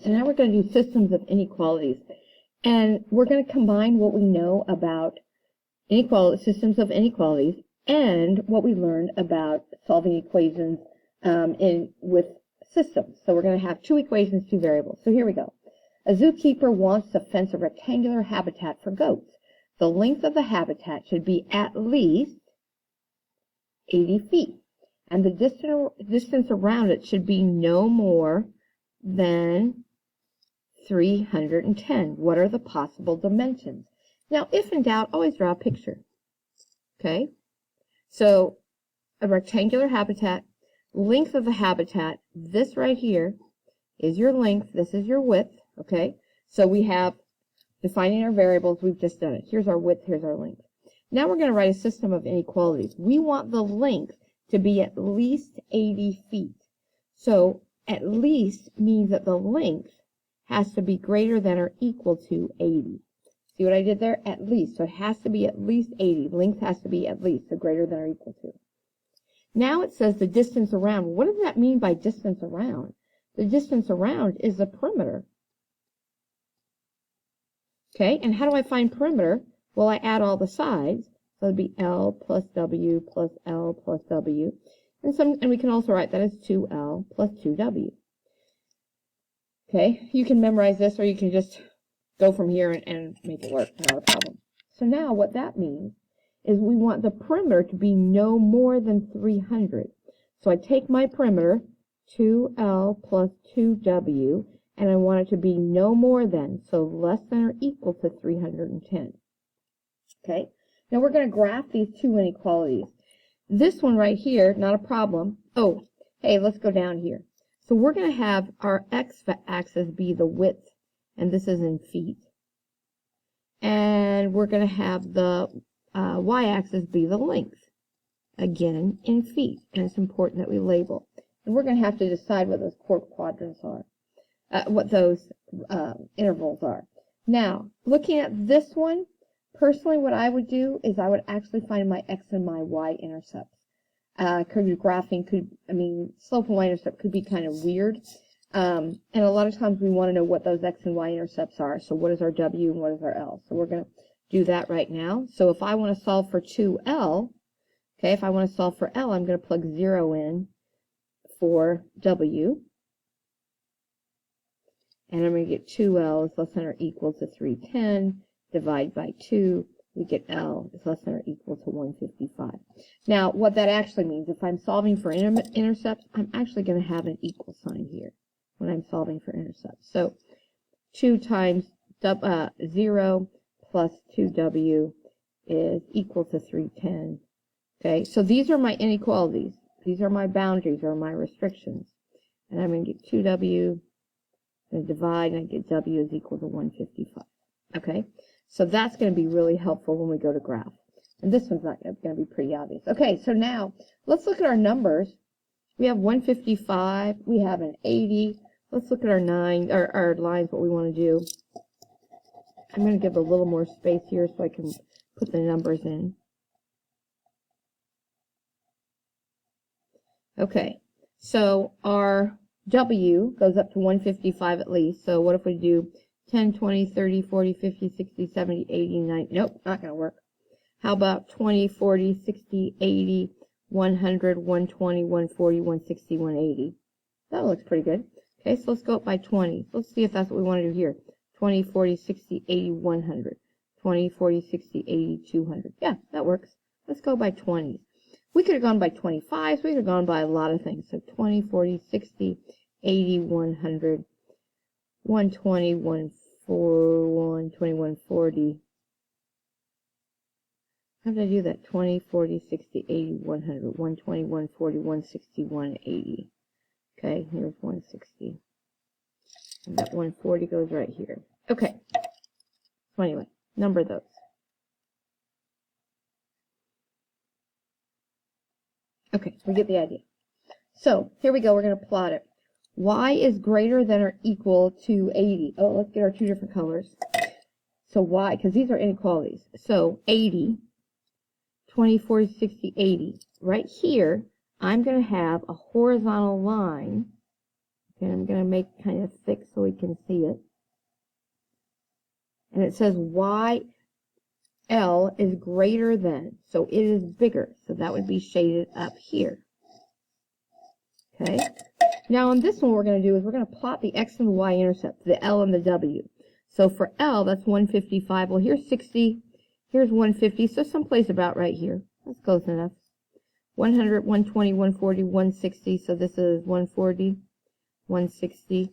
So now we're going to do systems of inequalities. And we're going to combine what we know about systems of inequalities and what we learned about solving equations with systems. So we're going to have two equations, two variables. So here we go. A zookeeper wants to fence a rectangular habitat for goats. The length of the habitat should be at least 80 feet. And the distance around it should be no more than 310. What are the possible dimensions? Now, if in doubt, always draw a picture. Okay? So, a rectangular habitat, length of the habitat, this right here is your length, this is your width, okay? So we have defining our variables, we've just done it. Here's our width, here's our length. Now we're going to write a system of inequalities. We want the length to be at least 80 feet. So, at least means that the length has to be greater than or equal to 80. See what I did there? At least. So it has to be at least 80. Length has to be at least, so greater than or equal to. Now it says the distance around. What does that mean by distance around? The distance around is the perimeter. Okay, and how do I find perimeter? Well, I add all the sides. So it'd be L plus W plus L plus W. And we can also write that as 2L plus 2W. Okay, you can memorize this or you can just go from here and make it work, not a problem. So now what that means is we want the perimeter to be no more than 300. So I take my perimeter, 2L plus 2W, and I want it to be no more than, so less than or equal to 310. Okay, now we're going to graph these two inequalities. This one right here, not a problem. Oh, hey, let's go down here. So we're going to have our x-axis be the width, and this is in feet. And we're going to have the y-axis be the length, again in feet. And it's important that we label. And we're going to have to decide what those quadrants are, what those intervals are. Now, looking at this one, personally what I would do is I would actually find my x and my y-intercepts. Graphing slope and y-intercept could be kind of weird. And a lot of times we want to know what those x and y-intercepts are. So what is our w and what is our l? So we're going to do that right now. So if I want to solve for 2l, okay, if I want to solve for l, I'm going to plug 0 in for w. And I'm going to get 2l is less than or equal to 310, divide by 2. We get L is less than or equal to 155. Now, what that actually means, if I'm solving for intercepts, I'm actually going to have an equal sign here when I'm solving for intercepts. So 2 times 0 plus 2W is equal to 310. Okay, so these are my inequalities. These are my boundaries or my restrictions. And I'm going to get 2W, and divide, and I get W is equal to 155. Okay? So that's going to be really helpful when we go to graph. And this one's not going to be pretty obvious. Okay, so now let's look at our numbers. We have 155. We have an 80. Let's look at our lines, what we want to do. I'm going to give a little more space here so I can put the numbers in. Okay, so our W goes up to 155 at least. So what if we do 10, 20, 30, 40, 50, 60, 70, 80, 90. Nope, not going to work. How about 20, 40, 60, 80, 100, 120, 140, 160, 180? That looks pretty good. Okay, so let's go up by 20. Let's see if that's what we want to do here. 20, 40, 60, 80, 100. 20, 40, 60, 80, 200. Yeah, that works. Let's go by 20s. We could have gone by 25s. We could have gone by a lot of things. So 20, 40, 60, 80, 100. 120, 120, 140. How did I do that? 20, 40, 60, 80, 100, 120, 140, 160, 180. Okay, here's 160. And that 140 goes right here. Okay. So anyway, number those. Okay, we get the idea. So here we go. We're going to plot it. Y is greater than or equal to 80. Oh, let's get our two different colors. So Y, because these are inequalities. So 80, 20, 40, 60, 80. Right here, I'm going to have a horizontal line, Okay, I'm going to make it kind of thick so we can see it. And it says YL is greater than, so it is bigger. So that would be shaded up here. Okay. Now on this one, what we're going to do is we're going to plot the X and the Y intercept, the L and the W. So for L, that's 155. Well, here's 60. Here's 150. So someplace about right here. That's close enough. 100, 120, 140, 160. So this is 140, 160.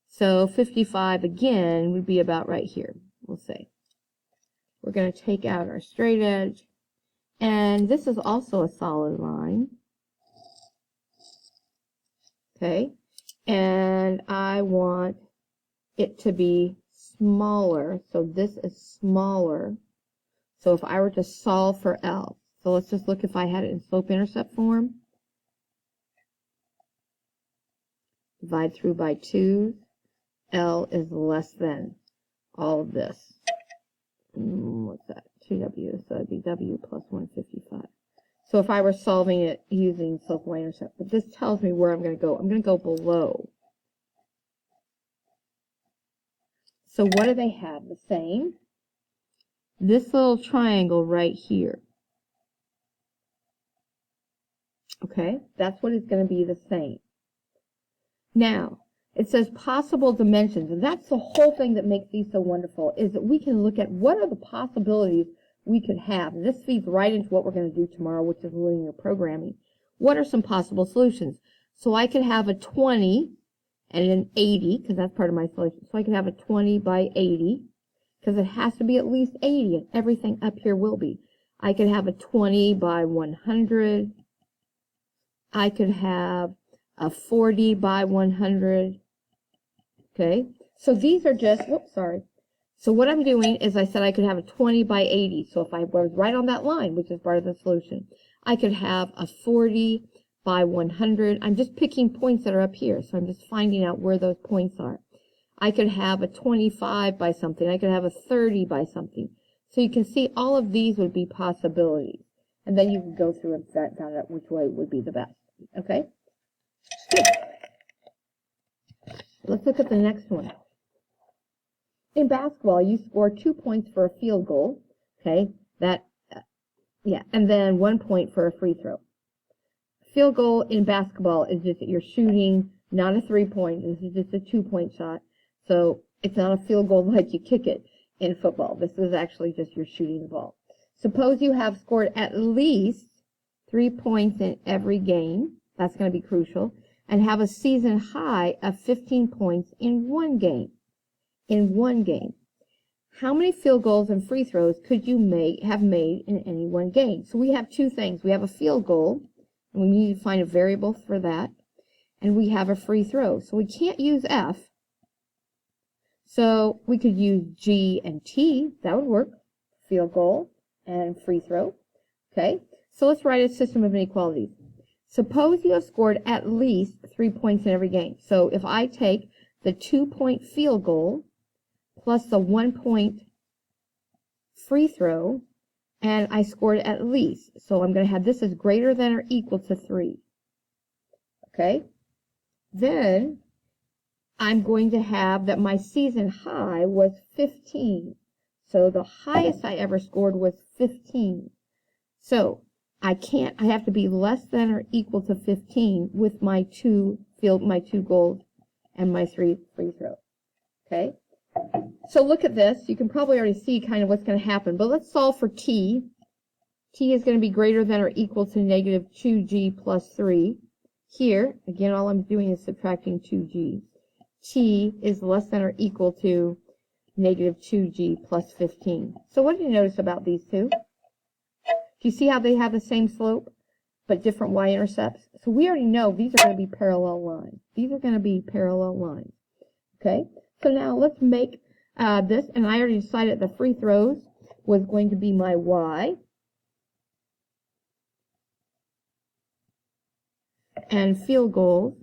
So 55 again would be about right here, we'll say. We're going to take out our straight edge. And this is also a solid line. Okay. And I want it to be smaller. So this is smaller. So if I were to solve for L, so let's just look if I had it in slope-intercept form. Divide through by 2. L is less than all of this. What's that? 2W, so that'd be W plus 155. So if I were solving it using slope y-intercept, but this tells me where I'm going to go. I'm going to go below. So what do they have? The same. This little triangle right here. Okay, that's what is going to be the same. Now, it says possible dimensions, and that's the whole thing that makes these so wonderful, is that we can look at what are the possibilities we could have. And this feeds right into what we're going to do tomorrow, which is linear programming. What are some possible solutions? So I could have a 20 and an 80, because that's part of my solution. So I could have a 20 by 80, because it has to be at least 80, and everything up here will be. I could have a 20 by 100. I could have a 40 by 100. Okay, so these are just, whoops, sorry. So what I'm doing is I said I could have a 20 by 80. So if I was right on that line, which is part of the solution, I could have a 40 by 100. I'm just picking points that are up here. So I'm just finding out where those points are. I could have a 25 by something. I could have a 30 by something. So you can see all of these would be possibilities. And then you can go through and find out which way would be the best. Okay? Good. Let's look at the next one. In basketball, you score 2 points for a field goal. Okay? And then 1 point for a free throw. Field goal in basketball is just that you're shooting, not a 3-point. This is just a 2-point shot. So it's not a field goal like you kick it in football. This is actually just you're shooting the ball. Suppose you have scored at least 3 points in every game. That's going to be crucial. And have a season high of 15 points in one game. In one game. How many field goals and free throws could you have made in any one game? So we have two things. We have a field goal, and we need to find a variable for that. And we have a free throw. So we can't use F. So we could use G and T. That would work. Field goal and free throw. Okay. So let's write a system of inequalities. Suppose you have scored at least 3 points in every game. So if I take the 2-point field goal plus the 1-point free throw, and I scored at least. So I'm going to have this as greater than or equal to 3. Okay? Then I'm going to have that my season high was 15. So the highest I ever scored was 15. So I have to be less than or equal to 15 with my two goals and my 3 free throws. Okay? So look at this. You can probably already see kind of what's going to happen. But let's solve for T. T is going to be greater than or equal to negative 2G plus 3. Here, again, all I'm doing is subtracting 2G. T is less than or equal to negative 2G plus 15. So what do you notice about these two? Do you see how they have the same slope, but different y-intercepts? So we already know these are going to be parallel lines. These are going to be parallel lines. Okay? So now let's make this, and I already decided the free throws was going to be my y. And field goals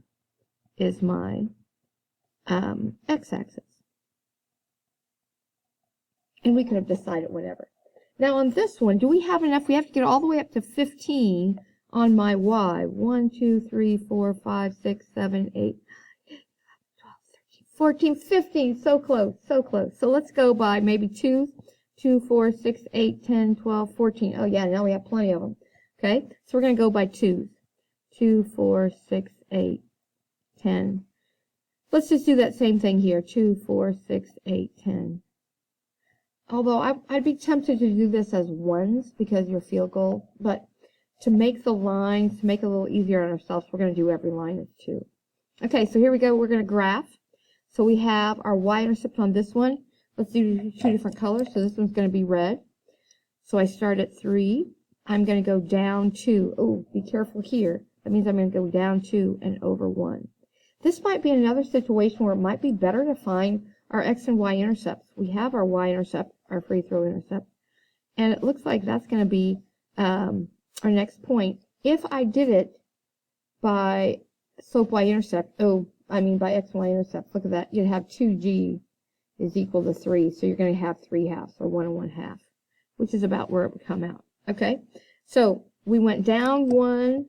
is my x-axis. And we could have decided whatever. Now on this one, do we have enough? We have to get all the way up to 15 on my y. 1, 2, 3, 4, 5, 6, 7, 8, 14, 15, so close, so close. So let's go by maybe 2s. 2, 4, 6, 8, 10, 12, 14. Oh yeah, now we have plenty of them. Okay, so we're going to go by 2s. 2, 4, 6, 8, 10. Let's just do that same thing here. 2, 4, 6, 8, 10. Although I'd be tempted to do this as 1s because your field goal, but to make the lines, to make it a little easier on ourselves, we're going to do every line as 2. Okay, so here we go. We're going to graph. So we have our y-intercept on this one. Let's do 2 different colors. So this one's going to be red. So I start at 3. I'm going to go down 2. Oh, be careful here. That means I'm going to go down 2 and over 1. This might be another situation where it might be better to find our x and y intercepts. We have our y-intercept, our free throw intercept, and it looks like that's going to be our next point. If I did it by slope y-intercept, by x and y-intercepts, look at that, you'd have 2g is equal to 3, so you're going to have 3 halves, or 1 1/2, which is about where it would come out. Okay, so we went down 1,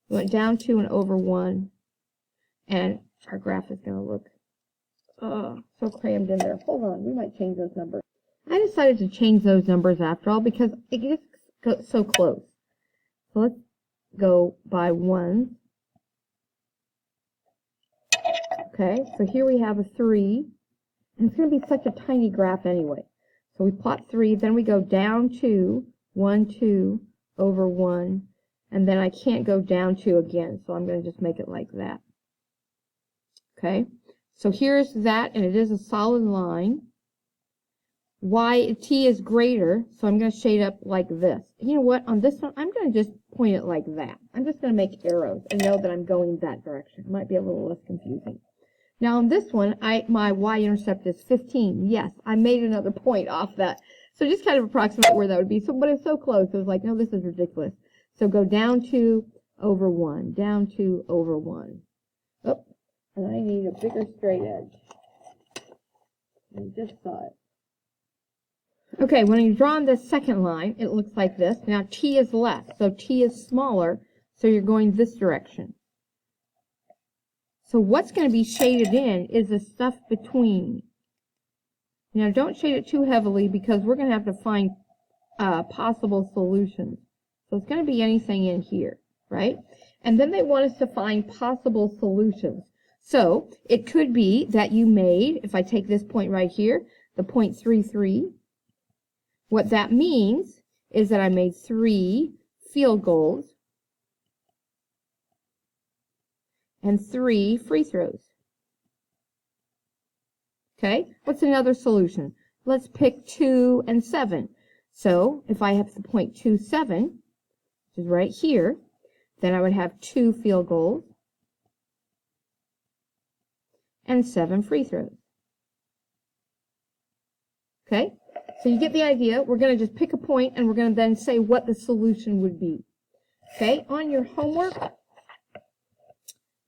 we went down 2 and over 1, and our graph is going to look so crammed in there. Hold on, we might change those numbers. I decided to change those numbers after all because it gets so close. So let's go by 1s. Okay, so here we have a 3, and it's going to be such a tiny graph anyway. So we plot 3, then we go down 2, 1, 2, over 1, and then I can't go down 2 again, so I'm going to just make it like that. Okay, so here's that, and it is a solid line. T is greater, so I'm going to shade up like this. You know what? On this one, I'm going to just point it like that. I'm just going to make arrows and know that I'm going that direction. It might be a little less confusing. Now on this one, my y-intercept is 15. Yes, I made another point off that. So just kind of approximate where that would be. So, but it's so close. I was like, no, this is ridiculous. So go down 2 over 1, down 2 over 1. Oh, and I need a bigger straight edge. I just saw it. Okay, when you draw on this second line, it looks like this. Now t is less, so t is smaller, so you're going this direction. So what's going to be shaded in is the stuff between. Now don't shade it too heavily because we're going to have to find possible solutions. So it's going to be anything in here, right? And then they want us to find possible solutions. So it could be that you made, if I take this point right here, the point 3, 3. What that means is that I made 3 field goals and 3 free throws. Okay, what's another solution? Let's pick 2 and 7. So if I have the point 2, 7, which is right here, then I would have 2 field goals and 7 free throws. Okay, so you get the idea. We're going to just pick a point and we're going to then say what the solution would be. Okay, on your homework,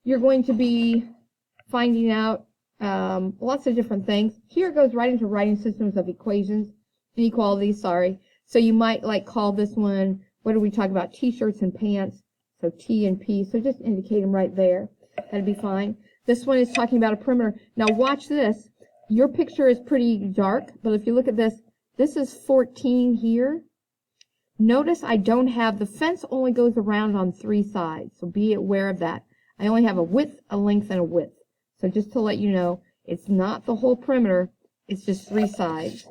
you're going to be finding out lots of different things. Here it goes right into writing systems of inequalities, sorry. So you might like call this one, what do we talk about? T-shirts and pants. So T and P. So just indicate them right there. That'd be fine. This one is talking about a perimeter. Now watch this. Your picture is pretty dark, but if you look at this, this is 14 here. Notice I don't have, the fence only goes around on 3 sides, so be aware of that. I only have a width, a length, and a width. So just to let you know, it's not the whole perimeter, it's just 3 sides.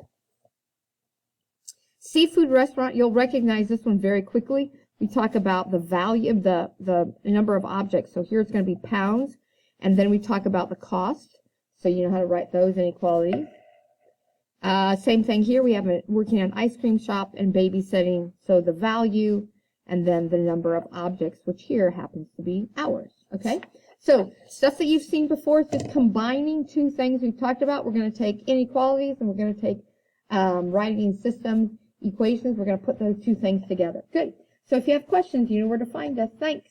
Seafood restaurant, you'll recognize this one very quickly. We talk about the value of the number of objects. So here it's going to be pounds, and then we talk about the cost. So you know how to write those inequalities. Same thing here. We have working on ice cream shop and babysitting. So the value and then the number of objects, which here happens to be hours. Okay. So stuff that you've seen before is just combining 2 things we've talked about. We're going to take inequalities and we're going to take writing system equations. We're going to put those 2 things together. Good. So if you have questions, you know where to find us. Thanks.